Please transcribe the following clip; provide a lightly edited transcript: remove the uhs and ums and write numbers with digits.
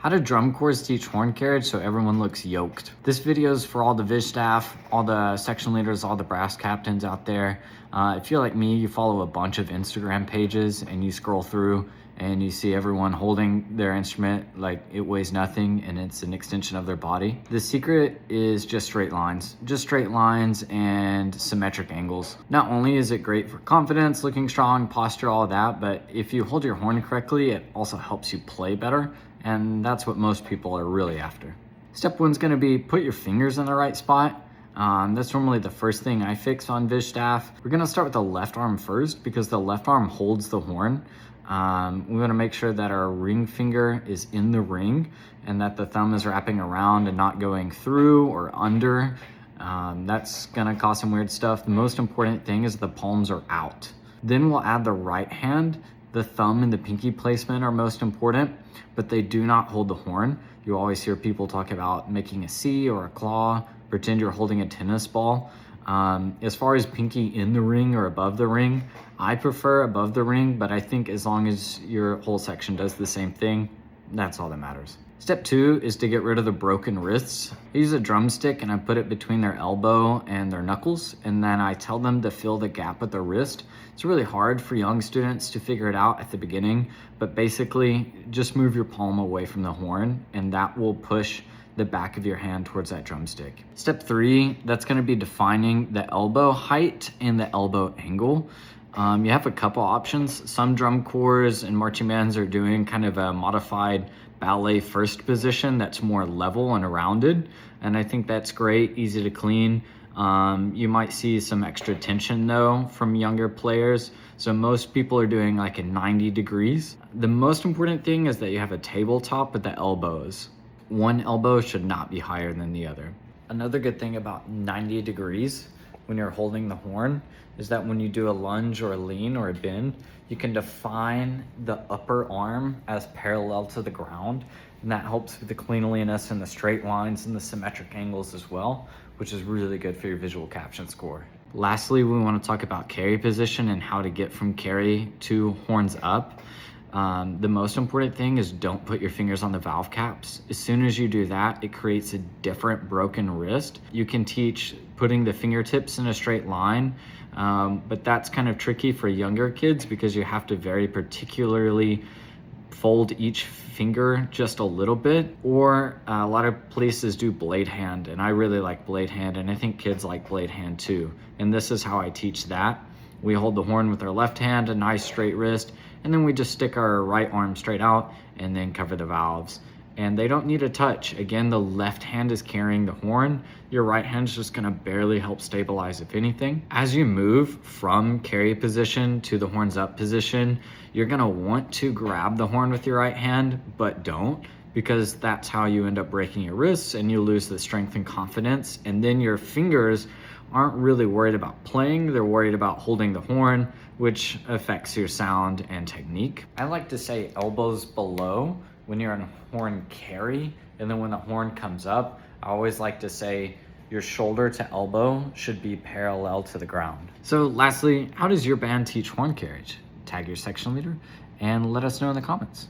How do drum corps teach horn carriage so everyone looks yoked? This video is for all the Viz staff, all the section leaders, all the brass captains out there. If you're like me, you follow a bunch of Instagram pages and you scroll through and you see everyone holding their instrument like it weighs nothing and it's an extension of their body. The secret is just straight lines and symmetric angles. Not only is it great for confidence, looking strong, posture, all that, but if you hold your horn correctly, it also helps you play better. And that's what most people are really after. Step one's gonna be put your fingers in the right spot. That's normally the first thing I fix on Viz staff. We're gonna start with the left arm first because the left arm holds the horn. We wanna make sure that our ring finger is in the ring and that the thumb is wrapping around and not going through or under. That's gonna cause some weird stuff. The most important thing is the palms are out. Then we'll add the right hand. The thumb and the pinky placement are most important, but they do not hold the horn. You always hear people talk about making a C or a claw, pretend you're holding a tennis ball. As far as pinky in the ring or above the ring, I prefer above the ring, but I think as long as your whole section does the same thing, that's all that matters. Step two is to get rid of the broken wrists. I use a drumstick and I put it between their elbow and their knuckles, and then I tell them to fill the gap at the wrist. It's really hard for young students to figure it out at the beginning, but basically just move your palm away from the horn and that will push the back of your hand towards that drumstick. Step three, that's gonna be defining the elbow height and the elbow angle. You have a couple options. Some drum corps and marching bands are doing kind of a modified ballet first position that's more level and rounded, and I think that's great, easy to clean. You might see some extra tension though from younger players, so most people are doing like a 90 degrees. The most important thing is that you have a tabletop with the elbows. One elbow should not be higher than the other. Another good thing about 90 degrees when you're holding the horn is that when you do a lunge or a lean or a bend, you can define the upper arm as parallel to the ground, and that helps with the cleanliness and the straight lines and the symmetric angles as well, which is really good for your visual caption score. Lastly, we want to talk about carry position and how to get from carry to horns up. The most important thing is don't put your fingers on the valve caps. As soon as you do that, it creates a different broken wrist. You can teach putting the fingertips in a straight line, but that's kind of tricky for younger kids because you have to very particularly fold each finger just a little bit, or a lot of places do blade hand, and I really like blade hand, and I think kids like blade hand too. And this is how I teach that. We hold the horn with our left hand, a nice straight wrist, and then we just stick our right arm straight out and then cover the valves. And they don't need a touch. Again, the left hand is carrying the horn. Your right hand's just gonna barely help stabilize, if anything. As you move from carry position to the horns up position, you're gonna want to grab the horn with your right hand, but don't, because that's how you end up breaking your wrists and you lose the strength and confidence. And then your fingers aren't really worried about playing, they're worried about holding the horn, which affects your sound and technique. I like to say elbows below when you're in horn carry, and then when the horn comes up, I always like to say your shoulder to elbow should be parallel to the ground. So lastly, how does your band teach horn carriage? Tag your section leader and let us know in the comments.